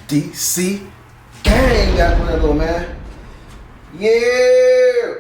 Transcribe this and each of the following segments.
DC gang, got one little man. Yeah.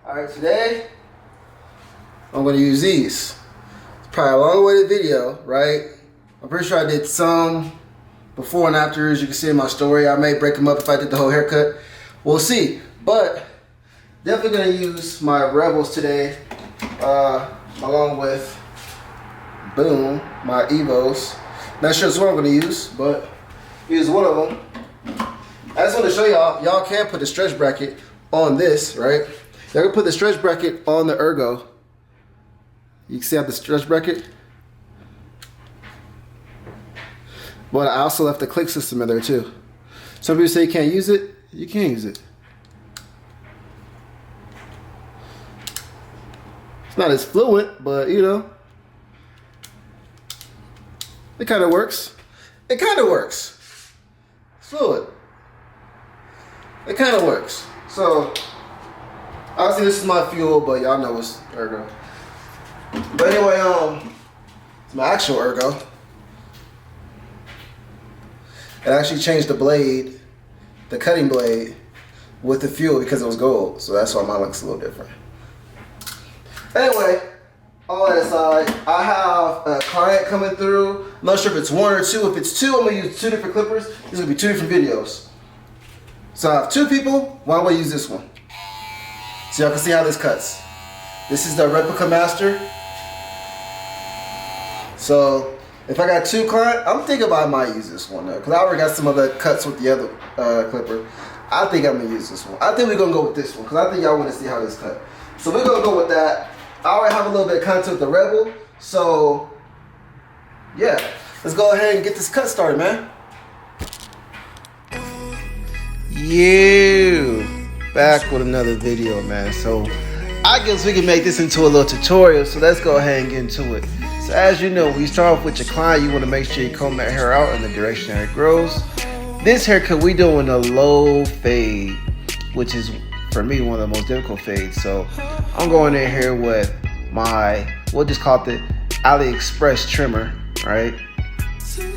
Alright, today I'm going to use these. It's probably a long-awaited video, right? I'm pretty sure I did some before and after, as you can see in my story. I may break them up if I did the whole haircut. We'll see. But definitely going to use my Rebels today, along with, boom, my Evos. Not sure what I'm going to use, but here's one of them. I just want to show y'all can put a stretch bracket on this, right? Y'all can put the stretch bracket on the ergo. You can see I have the stretch bracket. But I also left the click system in there too. Some people say you can't use it. You can use it. It's not as fluent, but you know, it kind of works. It kind of works. It's fluid. It kind of works. So obviously this is my fuel, but y'all know it's ergo. But anyway, it's my actual ergo. It actually changed the blade, the cutting blade, with the fuel because it was gold. So that's why mine looks a little different. Anyway, all that aside, I have a client coming through. I'm not sure if it's one or two. If it's two, I'm gonna use two different clippers. These are gonna be two different videos. So I have two people. Why would I use this one? So y'all can see how this cuts. This is the Replica Master. So if I got two clients, I'm thinking about I might use this one though, because I already got some other cuts with the other clipper. I think I'm gonna use this one. I think we're gonna go with this one because I think y'all want to see how this cut. So we're gonna go with that. I already have a little bit of content with the Rebel, so yeah, let's go ahead and get this cut started, man. Back with another video, man. So I guess we can make this into a little tutorial, so let's go ahead and get into it. So as you know, when you start off with your client, you want to make sure you comb that hair out in the direction that it grows. This haircut we doing a low fade, which is for me one of the most difficult fades. So I'm going in here with my, we'll just call it the AliExpress trimmer, right?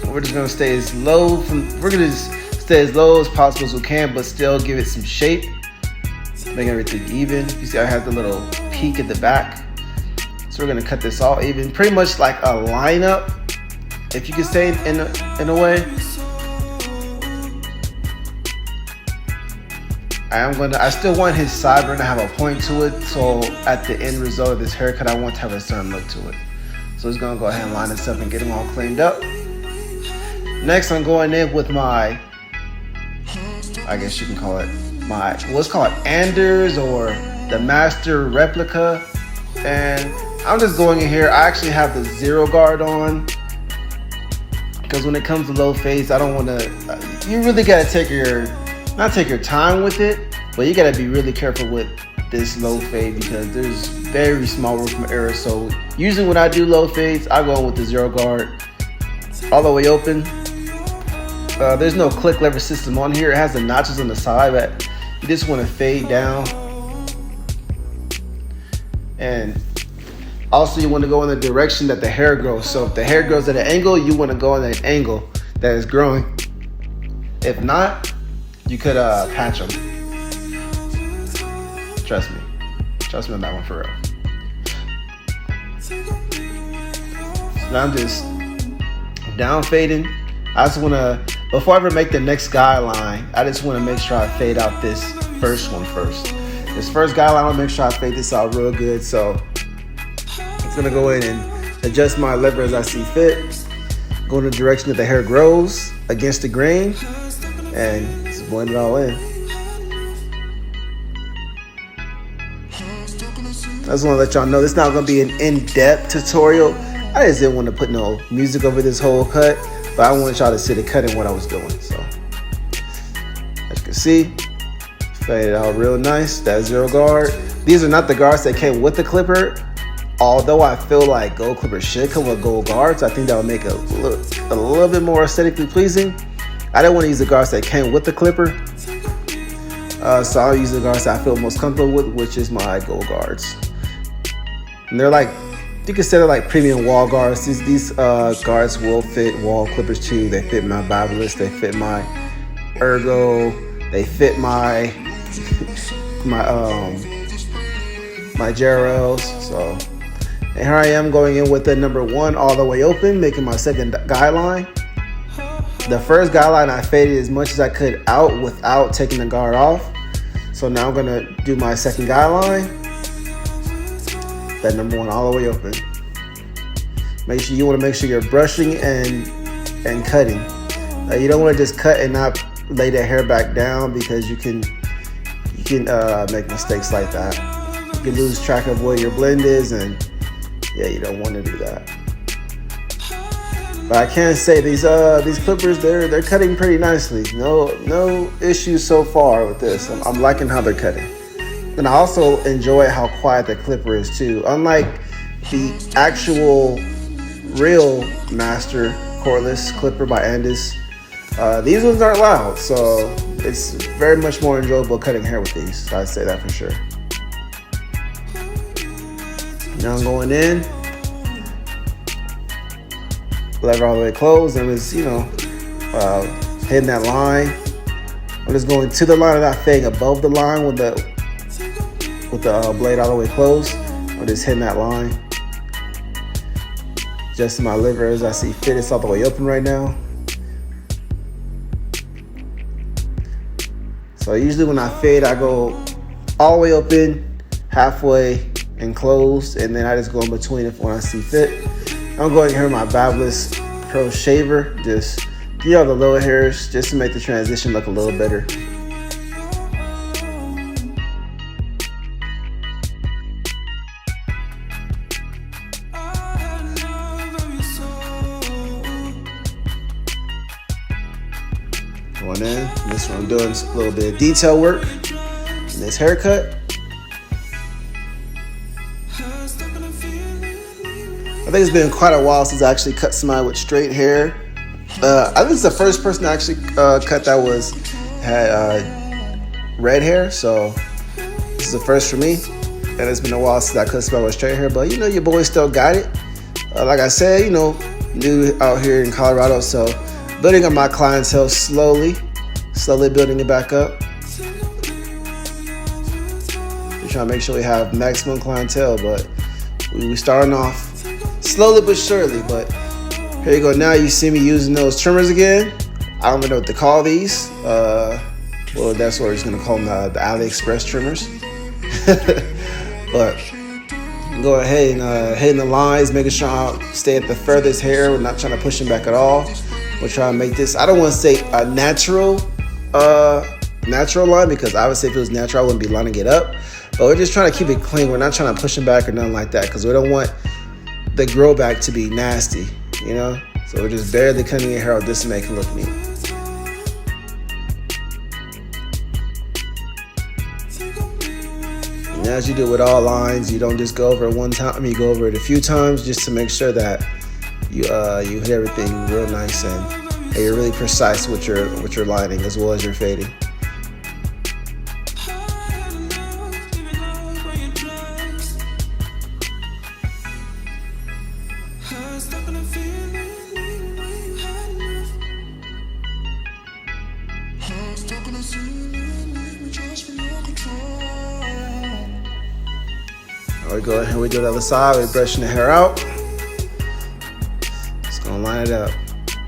We're just gonna stay as low stay as low as possible as we can, but still give it some shape, make everything even. You see I have the little peak at the back, so we're gonna cut this all even, pretty much like a lineup, if you can say in a way. I still want his sideburn to have a point to it, so at the end result of this haircut, I want to have a certain look to it. So it's gonna go ahead and line this up and get them all cleaned up. Next, I'm going in with my, I guess you can call it my, let's call it Andis or the Master Replica. And I'm just going in here. I actually have the zero guard on because when it comes to low fades, I don't want to, you really got to not take your time with it, but you got to be really careful with this low fade because there's very small room for error. So usually when I do low fades, I go with the zero guard all the way open. There's no click lever system on here. It has the notches on the side, but you just want to fade down. And also you want to go in the direction that the hair grows. So if the hair grows at an angle, you want to go in an angle that is growing. If not, you could patch them. Trust me on that one for real. So now I'm just down fading. I just want to, before I ever make the next guideline, I just want to make sure I fade out this first one first. This first guideline, I'll make sure I fade this out real good. So I'm gonna go in and adjust my lever as I see fit. Go in the direction that the hair grows against the grain, and just blend it all in. I just want to let y'all know this is not going to be an in-depth tutorial. I just didn't want to put no music over this whole cut, but I wanted y'all to see the cutting what I was doing. So as you can see, faded out real nice. That zero guard. These are not the guards that came with the clipper. Although I feel like gold clippers should come with gold guards, I think that would make it a little bit more aesthetically pleasing. I didn't want to use the guards that came with the clipper, so I'll use the guards that I feel most comfortable with, which is my gold guards. And they're like, you can say they're like premium wall guards. These guards will fit wall clippers too. They fit my Bibulus, they fit my Ergo, they fit my my JRLs. So, and here I am going in with the number 1 all the way open, making my second guideline. The first guideline I faded as much as I could out without taking the guard off. So now I'm gonna do my second guideline. That number 1 all the way open. You want to make sure you're brushing and cutting. You don't want to just cut and not lay the hair back down, because you can make mistakes like that. You can lose track of where your blend is, and yeah, you don't want to do that. But I can say these clippers, they're cutting pretty nicely. No issues so far with this. I'm liking how they're cutting. And I also enjoy how quiet the clipper is too. Unlike the actual real master cordless clipper by Andis, these ones aren't loud, so it's very much more enjoyable cutting hair with these. I'd say that for sure. Now I'm going in, lever all the way closed, and it's hitting that line. I'm just going to the line and not fading above the line with the blade all the way closed. I'm just hitting that line. Adjusting my lever as I see fit. It's all the way open right now. So usually when I fade, I go all the way open, halfway, and closed, and then I just go in between if when I see fit. I'm going here with my Bibulus Pro Shaver, just get all the lower hairs just to make the transition look a little better. Going in, this one I'm doing a little bit of detail work in this haircut. I think it's been quite a while since I actually cut somebody with straight hair. I think it's the first person I actually cut that had red hair, so this is the first for me. And it's been a while since I cut somebody with straight hair, but your boy still got it. Like I said, new out here in Colorado, so building up my clientele slowly building it back up. We're trying to make sure we have maximum clientele, but we starting off slowly but surely. But here you go. Now you see me using those trimmers again. I don't even know what to call these. Well, that's what we're just gonna call them, the AliExpress trimmers. But go ahead and hitting the lines, making sure I stay at the furthest hair. We're not trying to push them back at all. We're trying to make this, I don't want to say a natural line, because obviously if it was natural I wouldn't be lining it up. But we're just trying to keep it clean. We're not trying to push them back or nothing like that, because we don't want the grow back to be nasty, So we're just barely cutting your hair out just to make it look neat. And as you do with all lines, you don't just go over it one time, you go over it a few times just to make sure that you hit everything real nice and you're really precise with your lining as well as your fading. We go ahead and we do the other side. We're brushing the hair out. Just gonna line it up.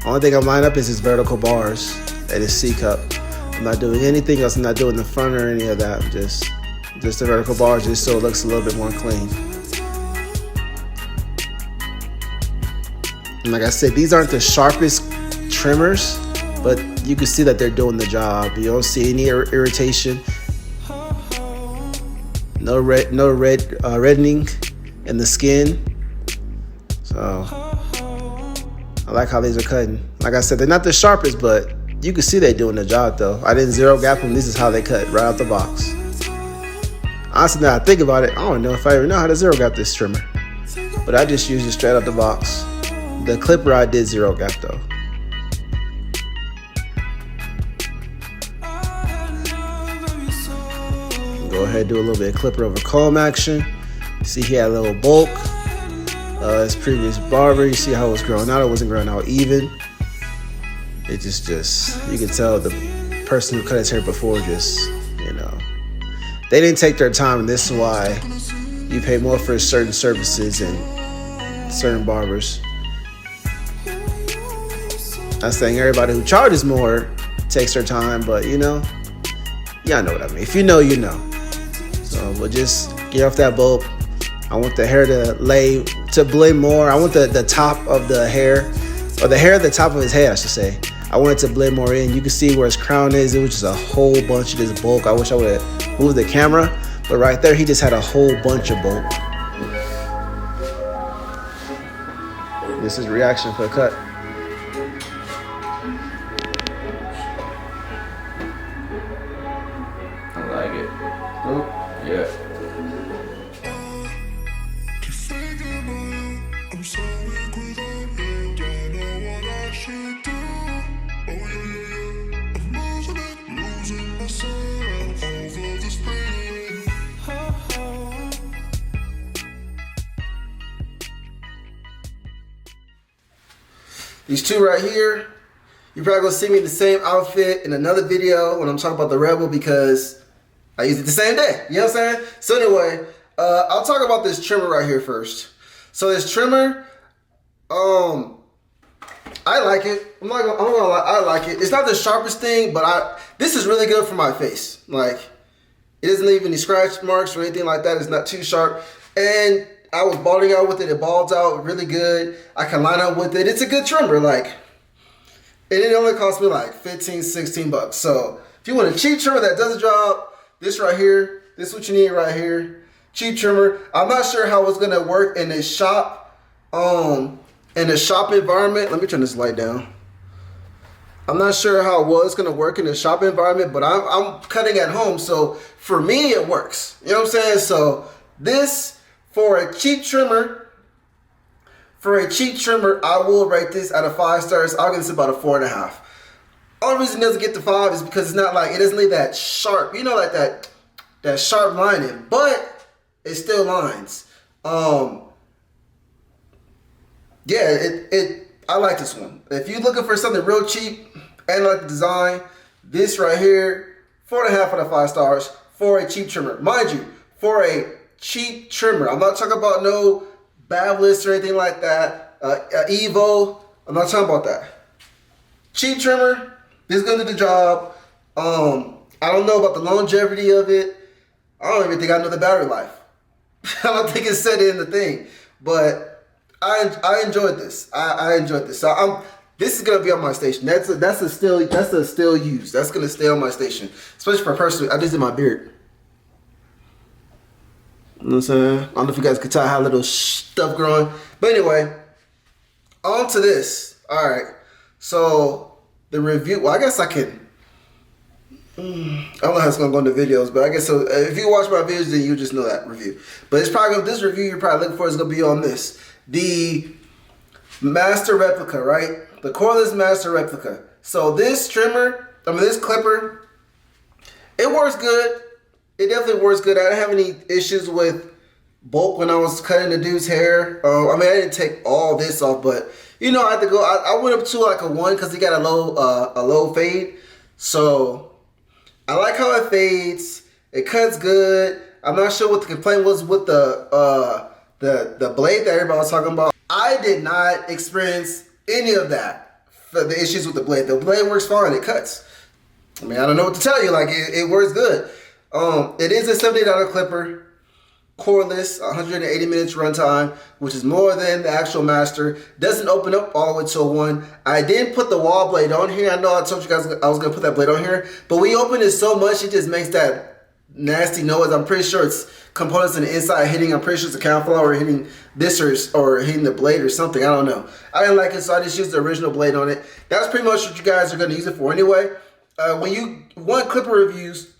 Only thing I'm lining up is his vertical bars and his C cup. I'm not doing anything else. I'm not doing the front or any of that. Just the vertical bars, just so it looks a little bit more clean. And like I said, these aren't the sharpest trimmers, but you can see that they're doing the job. You don't see any irritation. No reddening in the skin. So I like how these are cutting. Like I said, they're not the sharpest, but you can see they're doing the job though. I didn't zero gap them. This is how they cut right out the box. Honestly, now I think about it, I don't know if I even know how to zero gap this trimmer. But I just used it straight out the box. The clipper I did zero gap though. Go ahead and do a little bit of clipper over comb action. See he had a little bulk. His previous barber, you see how it was growing out. It wasn't growing out even. It just you can tell the person who cut his hair before just, they didn't take their time, and this is why you pay more for certain services and certain barbers. I'm saying everybody who charges more takes their time, but y'all know what I mean. If you know, you know. So we'll just get off that bulb. I want the hair to blend more. I want the top of the hair, or the hair at the top of his head, I should say. I want it to blend more in. You can see where his crown is. It was just a whole bunch of this bulk. I wish I would have moved the camera, but right there, he just had a whole bunch of bulk. This is reaction for a cut. I like it. Oh, yeah. These two right here, you're probably gonna see me in the same outfit in another video when I'm talking about the Rebel, because I used it the same day. You know what I'm saying? So anyway, I'll talk about this trimmer right here first. So this trimmer, I like it. I'm not gonna lie, I like it. It's not the sharpest thing, but this is really good for my face. Like, it doesn't leave any scratch marks or anything like that. It's not too sharp. And I was balding out with it. It balds out really good. I can line up with it. It's a good trimmer. Like, and it only cost me like 15, 16 bucks. So if you want a cheap trimmer that does the job, this right here, this is what you need right here. Cheap trimmer. I'm not sure how it's gonna work in this shop, environment. Let me turn this light down. I'm not sure how well it's gonna work in the shop environment, but I'm cutting at home, so for me it works. You know what I'm saying? So this, for a cheap trimmer, I will rate this out of 5 stars. I'll give this about a 4.5. Only reason it doesn't get to 5 is because it's not like, it doesn't leave that sharp, like that sharp lining, but it still lines. Yeah, I like this one. If you're looking for something real cheap and like the design, this right here, 4.5 out of 5 stars for a cheap trimmer. Mind you, for a cheap trimmer. I'm not talking about no Bablis or anything like that. Evo. I'm not talking about that. Cheap trimmer. This is gonna do the job. I don't know about the longevity of it. I don't even think I know the battery life. I don't think it said it in the thing. But I enjoyed this. I enjoyed this. So this is gonna be on my station. That's a still use. That's gonna stay on my station, especially for personally. I just did my beard. You know what I'm saying? I don't know if you guys could tell how little stuff growing. But anyway, on to this. All right. So the review, well, I guess I can. I don't know how it's going to go into videos, but I guess so. If you watch my videos, then you just know that review. But it's probably this review you're probably looking for is going to be on this. The Master Replica, right? The Cordless Master Replica. So this this clipper, it works good. It definitely works good. I didn't have any issues with bulk when I was cutting the dude's hair. I didn't take all this off, but I had to go. I went up to like a 1 because he got a low fade. So I like how it fades. It cuts good. I'm not sure what the complaint was with the blade that everybody was talking about. I did not experience any of that for the issues with the blade. The blade works fine. It cuts. I don't know what to tell you. Like it works good. It is a $70 clipper, cordless, 180 minutes runtime, which is more than the actual Master. Doesn't open up all the way to a 1. I didn't put the wall blade on here. I know I told you guys I was gonna put that blade on here, but when you open it so much, it just makes that nasty noise. I'm pretty sure it's components in the inside hitting. I'm pretty sure it's a can flower hitting this or hitting the blade or something. I don't know. I didn't like it, so I just used the original blade on it. That's pretty much what you guys are going to use it for anyway. When you want clipper reviews,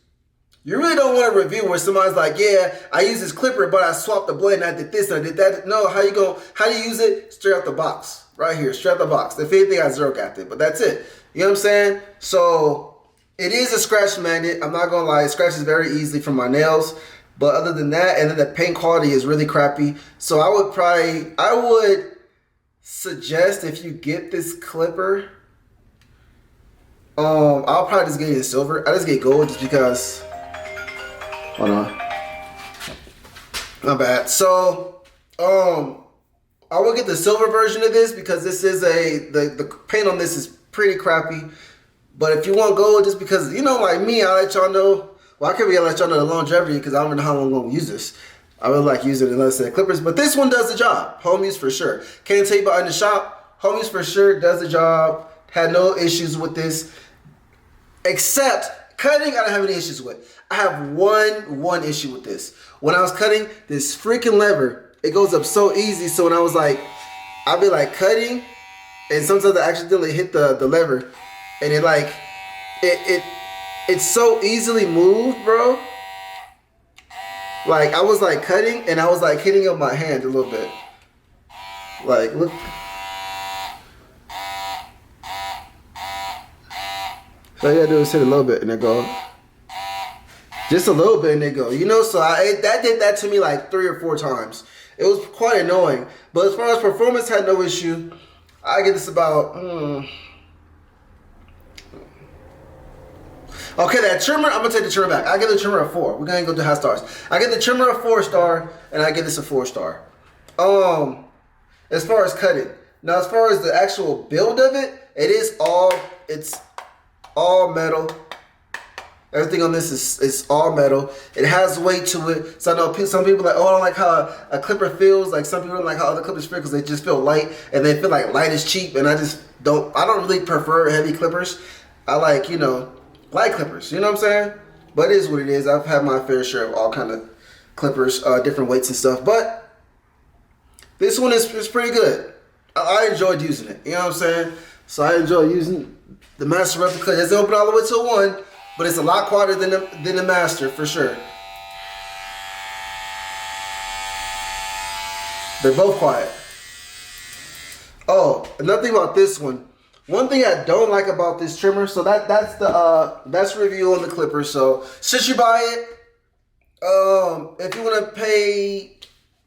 you really don't want a review where somebody's like, yeah, I use this clipper, but I swapped the blade and I did this and I did that. No, how do you use it? Straight out the box. Right here, straight out the box. If anything, I zero gapped it, but that's it. You know what I'm saying? So it is a scratch magnet. I'm not gonna lie, it scratches very easily from my nails. But other than that, and then the paint quality is really crappy. So I would suggest if you get this clipper, I'll probably just get it in silver. I just get gold just because. Hold on. My bad. So, I will get the silver version of this because this is the paint on this is pretty crappy. But if you want gold, just because, you know, like me, I'll let y'all know. Well, I can't really let y'all know the longevity because I don't know how long I'm going to use this. I really like using another set of clippers. But this one does the job. Home use for sure. Can't tell you about in the shop. Home use for sure does the job. Had no issues with this. Except cutting, I don't have any issues with. I have one issue with this. When I was cutting, this freaking lever, it goes up so easy. So when I was like, I'd be like cutting, and sometimes I accidentally hit the lever, and it's so easily moved, bro. Like I was like cutting, and I was like hitting up my hand a little bit. Like look. So all you gotta do is hit a little bit and it go. Just a little bit and it go. You know, so that did that to me like 3 or 4 times. It was quite annoying. But as far as performance, had no issue. I get this about okay, that trimmer, I'm gonna take the trimmer back. I give the trimmer a 4. We're gonna go to high stars. I give the trimmer a 4-star and I give this a 4-star. As far as cutting. Now as far as the actual build of it, it's all metal. Everything on this is all metal. It has weight to it. So I know some people are like, oh, I don't like how a clipper feels. Like some people don't like how other clippers feel because they just feel light and they feel like light is cheap. And I don't really prefer heavy clippers. I like, you know, light clippers. You know what I'm saying? But it is what it is. I've had my fair share of all kind of clippers, different weights and stuff. But this one is pretty good. I enjoyed using it. You know what I'm saying? So I enjoy using the Master Replica. It doesn't open all the way to a 1. But it's a lot quieter than the Master, for sure. They're both quiet. Oh, another thing about this one. One thing I don't like about this trimmer, so that's review on the clipper. So since you buy it, if you want to pay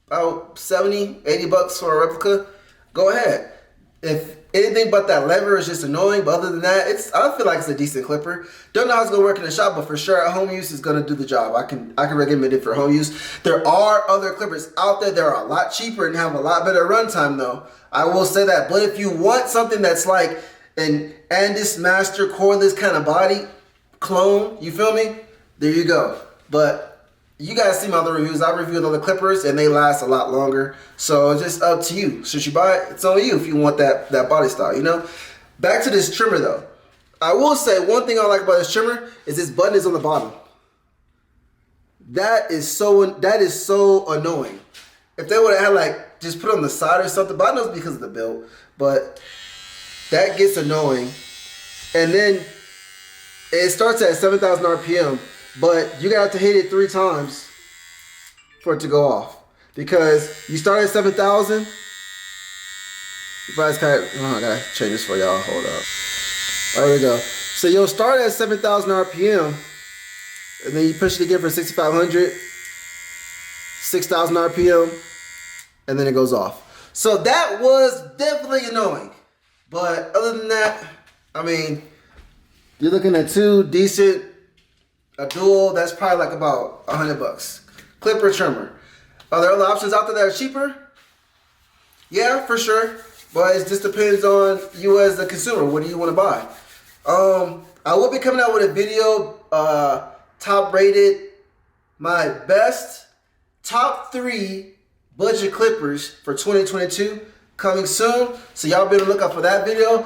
about 70, 80 bucks for a replica, go ahead. If anything but that lever is just annoying, but other than that, I feel like it's a decent clipper. Don't know how it's gonna work in the shop, but for sure at home use is gonna do the job. I can recommend it for home use. There are other clippers out there that are a lot cheaper and have a lot better runtime though. I will say that. But if you want something that's like an Andis Master Cordless kind of body clone, you feel me? There you go. But you guys see my other reviews. I reviewed other clippers and they last a lot longer. So it's just up to you. Should you buy it? It's on you if you want that body style, you know? Back to this trimmer though. I will say one thing I like about this trimmer is this button is on the bottom. That is so annoying. If they would have had like just put it on the side or something, but I know it's because of the build, but that gets annoying. And then it starts at 7,000 RPM. But you have to hit it 3 times for it to go off. Because you start at 7,000. I gotta change this for y'all. Hold up. There we go. So you'll start at 7,000 RPM. And then you push it again for 6,500. 6,000 RPM. And then it goes off. So that was definitely annoying. But other than that, I mean, you're looking at 2 decent. A dual, that's probably like about 100 bucks. Clipper, trimmer. Are there other options out there that are cheaper? Yeah, for sure. But it just depends on you as the consumer. What do you want to buy? I will be coming out with a video, top rated, my best top 3 budget clippers for 2022 coming soon. So y'all be on the lookout for that video.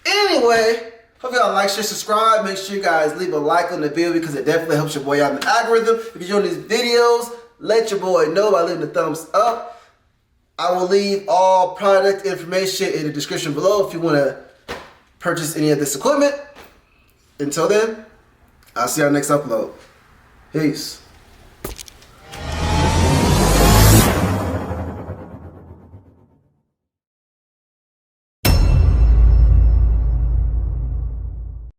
Anyway, Hope y'all like, share, subscribe. Make sure you guys leave a like on the video because it definitely helps your boy out in the algorithm. If you're enjoying these videos, let your boy know by leaving a thumbs up. I will leave all product information in the description below if you want to purchase any of this equipment. Until then, I'll see y'all next upload. Peace.